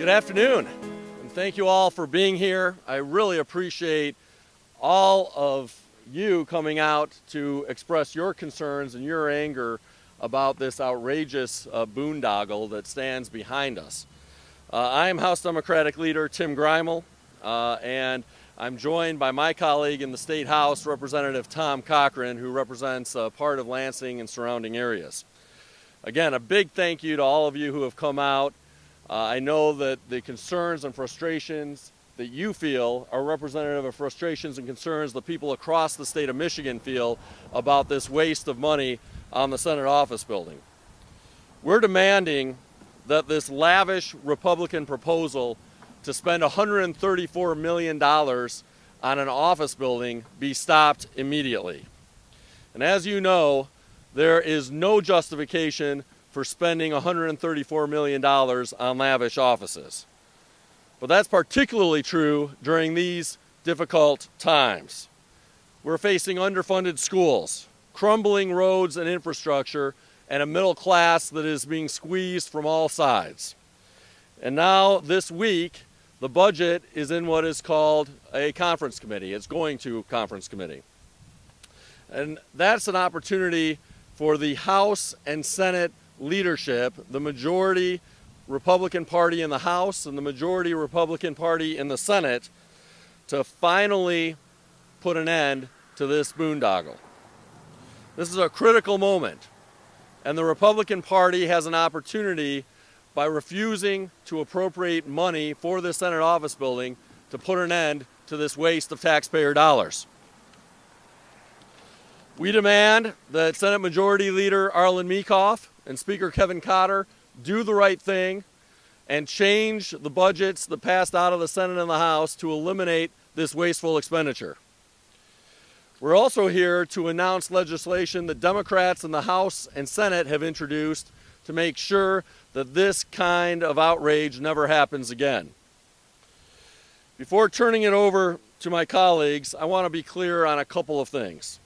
Good afternoon, and thank you all for being here. I really appreciate all of you coming out to express your concerns and your anger about this outrageous boondoggle that stands behind us. I am House Democratic Leader Tim Greimel, and I'm joined by my colleague in the State House, Representative Tom Cochran, who represents part of Lansing and surrounding areas. Again, a big thank you to all of you who have come out. I know that the concerns and frustrations that you feel are representative of frustrations and concerns that people across the state of Michigan feel about this waste of money on the Senate office building. We're demanding that this lavish Republican proposal to spend $134 million on an office building be stopped immediately. And as you know, there is no justification for spending $134 million on lavish offices. But that's particularly true during these difficult times. We're facing underfunded schools, crumbling roads and infrastructure, and a middle class that is being squeezed from all sides. And now this week, the budget is in what is called a conference committee. It's going to conference committee. And that's an opportunity for the House and Senate leadership, the majority Republican Party in the House and the majority Republican Party in the Senate, to finally put an end to this boondoggle. This is a critical moment, and the Republican Party has an opportunity by refusing to appropriate money for the Senate office building to put an end to this waste of taxpayer dollars. We demand that Senate Majority Leader Arlen Meekhoff and Speaker Kevin Cotter do the right thing and change the budgets that passed out of the Senate and the House to eliminate this wasteful expenditure. We're also here to announce legislation that Democrats in the House and Senate have introduced to make sure that this kind of outrage never happens again. Before turning it over to my colleagues, I want to be clear on a couple of things.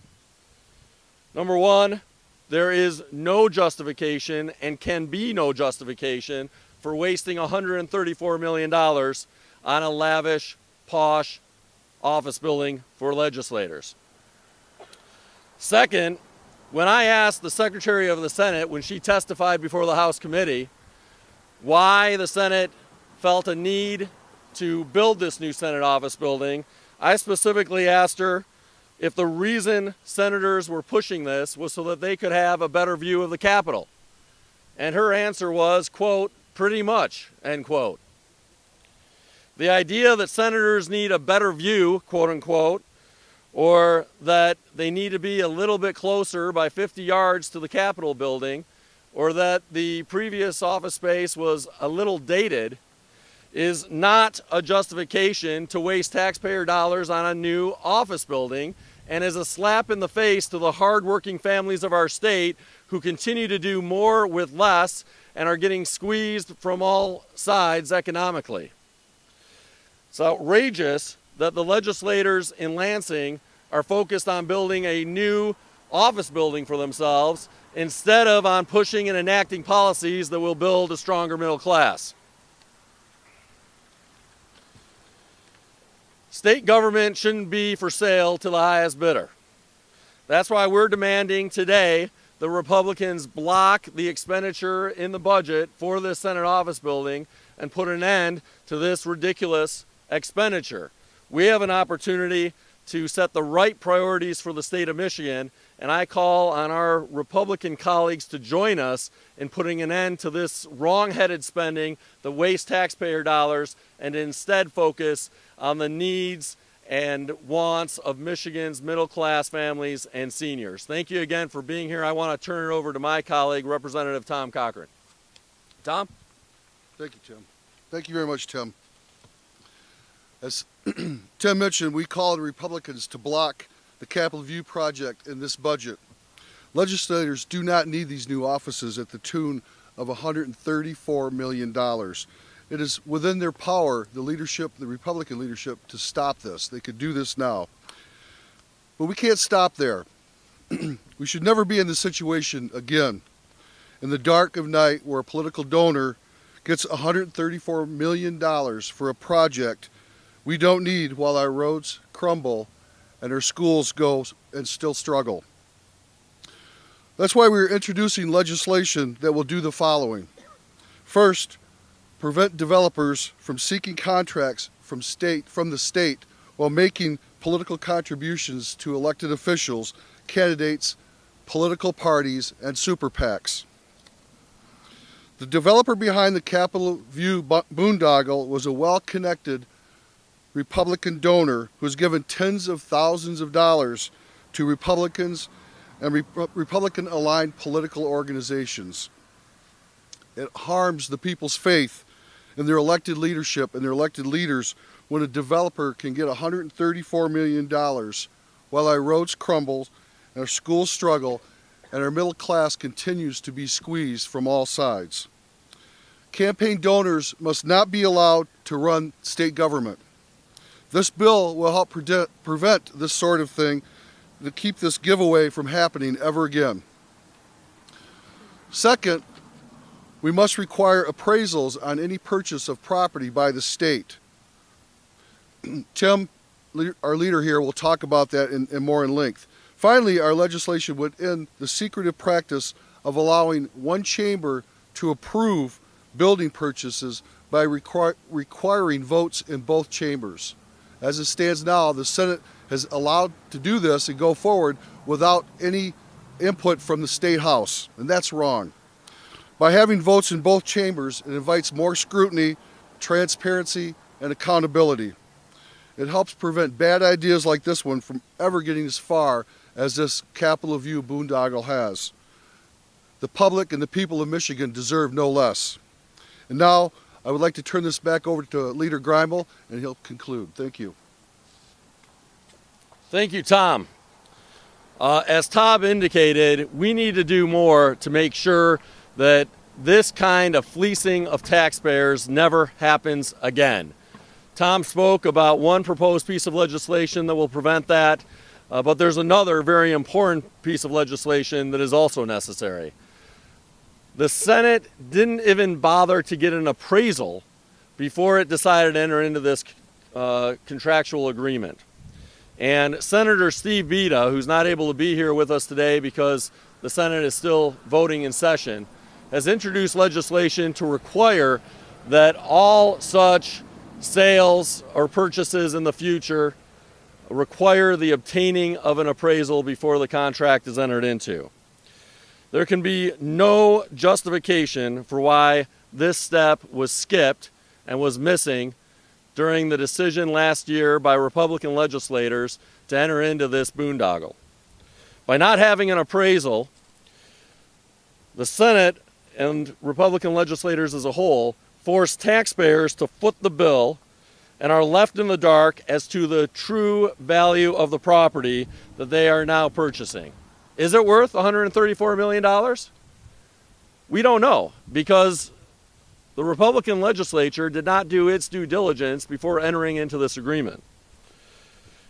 Number one, there is no justification and can be no justification for wasting $134 million on a lavish, posh office building for legislators. Second, when I asked the Secretary of the Senate when she testified before the House committee why the Senate felt a need to build this new Senate office building, I specifically asked her if the reason senators were pushing this was so that they could have a better view of the Capitol. And her answer was, quote, "pretty much," end quote. The idea that senators need a better view, quote unquote, or that they need to be a little bit closer by 50 yards to the Capitol building, or that the previous office space was a little dated, is not a justification to waste taxpayer dollars on a new office building, and is a slap in the face to the hardworking families of our state who continue to do more with less and are getting squeezed from all sides economically. It's outrageous that the legislators in Lansing are focused on building a new office building for themselves instead of on pushing and enacting policies that will build a stronger middle class. State government shouldn't be for sale to the highest bidder. That's why we're demanding today the Republicans block the expenditure in the budget for this Senate office building and put an end to this ridiculous expenditure. We have an opportunity to set the right priorities for the state of Michigan, and I call on our Republican colleagues to join us in putting an end to this wrong-headed spending that wastes taxpayer dollars and instead focus on the needs and wants of Michigan's middle-class families and seniors. Thank you again for being here. I want to turn it over to my colleague, Representative Tom Cochran. Tom? Thank you, Tim. Thank you very much, Tim. As Tim mentioned, we call on Republicans to block the Capitol View project in this budget. Legislators do not need these new offices at the tune of $134 million. It is within their power, the leadership, the Republican leadership, to stop this. They could do this now. But we can't stop there. We should never be in this situation again. In the dark of night where a political donor gets $134 million for a project we don't need while our roads crumble and our schools go and still struggle. That's why we're introducing legislation that will do the following. First, prevent developers from seeking contracts from the state while making political contributions to elected officials, candidates, political parties, and super PACs. The developer behind the Capitol View boondoggle was a well-connected Republican donor who has given tens of thousands of dollars to Republicans and Republican-aligned political organizations. It harms the people's faith in their elected leadership and their elected leaders when a developer can get $134 million while our roads crumble and our schools struggle and our middle class continues to be squeezed from all sides. Campaign donors must not be allowed to run state government. This bill will help prevent this sort of thing, to keep this giveaway from happening ever again. Second, we must require appraisals on any purchase of property by the state. Tim, our leader here, will talk about that in more in length. Finally, our legislation would end the secretive practice of allowing one chamber to approve building purchases by requiring votes in both chambers. As it stands now, the Senate has allowed to do this and go forward without any input from the State House, and that's wrong. By having votes in both chambers, it invites more scrutiny, transparency, and accountability. It helps prevent bad ideas like this one from ever getting as far as this Capitol View boondoggle has. The public and the people of Michigan deserve no less. And now, I would like to turn this back over to Leader Greimel, and he'll conclude. Thank you. Thank you, Tom. As Tom indicated, we need to do more to make sure that this kind of fleecing of taxpayers never happens again. Tom spoke about one proposed piece of legislation that will prevent that, but there's another very important piece of legislation that is also necessary. The Senate didn't even bother to get an appraisal before it decided to enter into this contractual agreement. And Senator Steve Beda, who's not able to be here with us today because the Senate is still voting in session, has introduced legislation to require that all such sales or purchases in the future require the obtaining of an appraisal before the contract is entered into. There can be no justification for why this step was skipped and was missing during the decision last year by Republican legislators to enter into this boondoggle. By not having an appraisal, the Senate and Republican legislators as a whole force taxpayers to foot the bill and are left in the dark as to the true value of the property that they are now purchasing. Is it worth $134 million? We don't know, because the Republican legislature did not do its due diligence before entering into this agreement.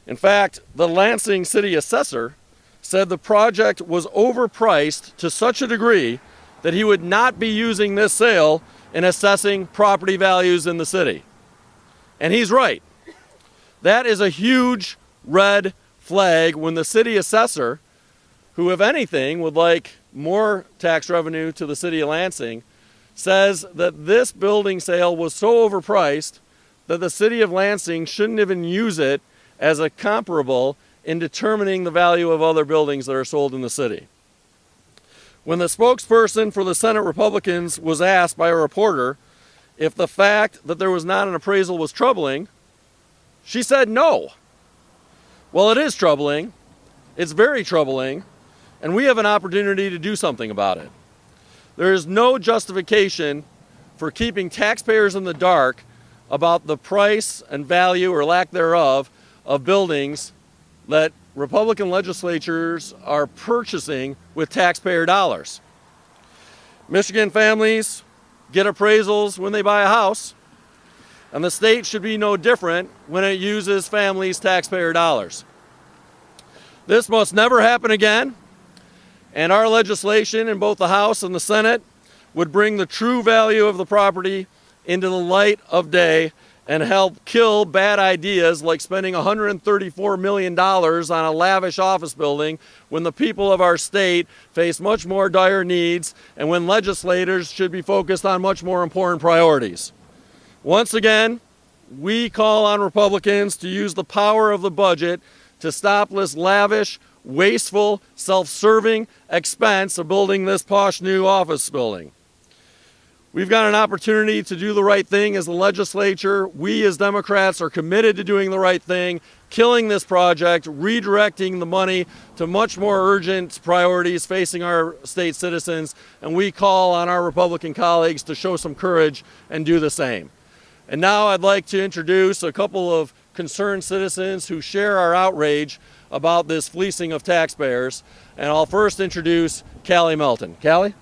In fact, the Lansing city assessor said the project was overpriced to such a degree that he would not be using this sale in assessing property values in the city. And he's right. That is a huge red flag when the city assessor, who, if anything, would like more tax revenue to the city of Lansing, says that this building sale was so overpriced that the city of Lansing shouldn't even use it as a comparable in determining the value of other buildings that are sold in the city. When the spokesperson for the Senate Republicans was asked by a reporter if the fact that there was not an appraisal was troubling, she said no. Well, it is troubling. It's very troubling, and we have an opportunity to do something about it. There is no justification for keeping taxpayers in the dark about the price and value or lack thereof of buildings that Republican legislatures are purchasing with taxpayer dollars. Michigan families get appraisals when they buy a house, and the state should be no different when it uses families' taxpayer dollars. This must never happen again, and our legislation in both the House and the Senate would bring the true value of the property into the light of day and help kill bad ideas like spending $134 million on a lavish office building when the people of our state face much more dire needs and when legislators should be focused on much more important priorities. Once again, we call on Republicans to use the power of the budget to stop this lavish, wasteful, self-serving expense of building this posh new office building. We've got an opportunity to do the right thing as the legislature. We as Democrats are committed to doing the right thing, killing this project, redirecting the money to much more urgent priorities facing our state citizens, and we call on our Republican colleagues to show some courage and do the same. And now I'd like to introduce a couple of concerned citizens who share our outrage about this fleecing of taxpayers, and I'll first introduce Callie Melton. Callie?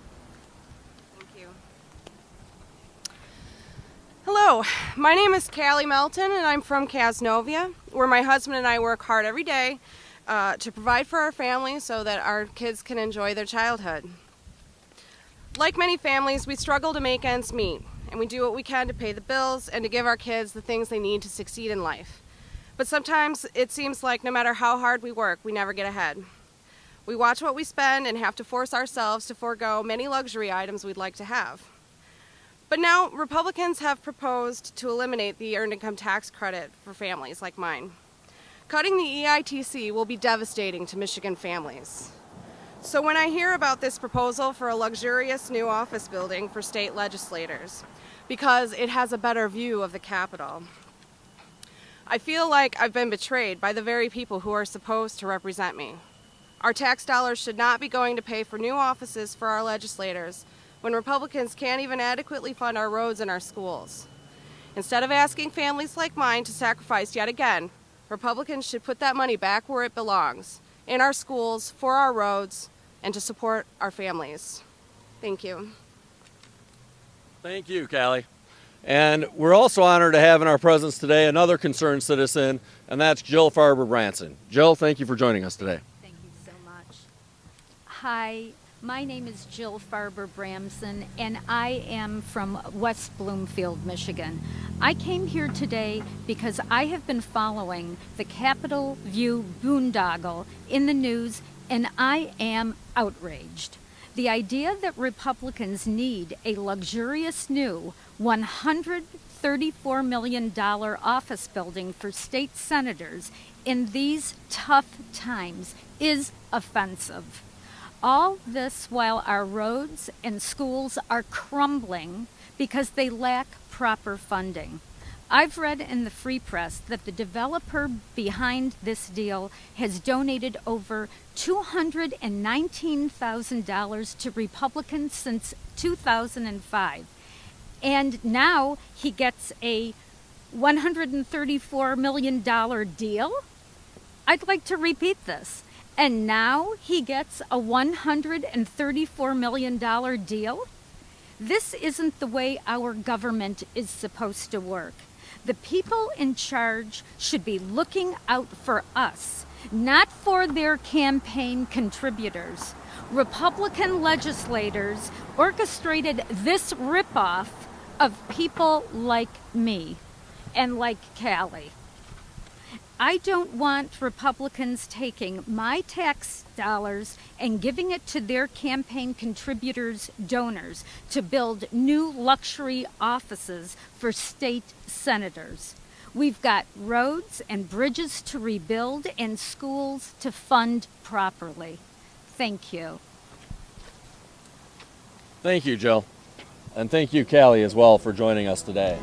Hello, my name is Callie Melton and I'm from Casnovia, where my husband and I work hard every day to provide for our family so that our kids can enjoy their childhood. Like many families, we struggle to make ends meet, and we do what we can to pay the bills and to give our kids the things they need to succeed in life. But sometimes it seems like no matter how hard we work, we never get ahead. We watch what we spend and have to force ourselves to forego many luxury items we'd like to have. But now, Republicans have proposed to eliminate the Earned Income Tax Credit for families like mine. Cutting the EITC will be devastating to Michigan families. So when I hear about this proposal for a luxurious new office building for state legislators, because it has a better view of the Capitol, I feel like I've been betrayed by the very people who are supposed to represent me. Our tax dollars should not be going to pay for new offices for our legislators, when Republicans can't even adequately fund our roads and our schools. Instead of asking families like mine to sacrifice yet again, Republicans should put that money back where it belongs, in our schools, for our roads, and to support our families. Thank you. Thank you, Callie. And we're also honored to have in our presence today another concerned citizen, and that's Jill Farber Branson. Jill, thank you for joining us today. Thank you so much. Hi. My name is Jill Farber Branson, and I am from West Bloomfield, Michigan. I came here today because I have been following the Capitol View boondoggle in the news, and I am outraged. The idea that Republicans need a luxurious new $134 million office building for state senators in these tough times is offensive. All this while our roads and schools are crumbling because they lack proper funding. I've read in the Free Press that the developer behind this deal has donated over $219,000 to Republicans since 2005. And now he gets a $134 million deal? I'd like to repeat this. And now he gets a $134 million deal? This isn't the way our government is supposed to work. The people in charge should be looking out for us, not for their campaign contributors. Republican legislators orchestrated this ripoff of people like me and like Callie. I don't want Republicans taking my tax dollars and giving it to their campaign contributors' donors to build new luxury offices for state senators. We've got roads and bridges to rebuild and schools to fund properly. Thank you. Thank you, Jill. And thank you, Callie, as well, for joining us today.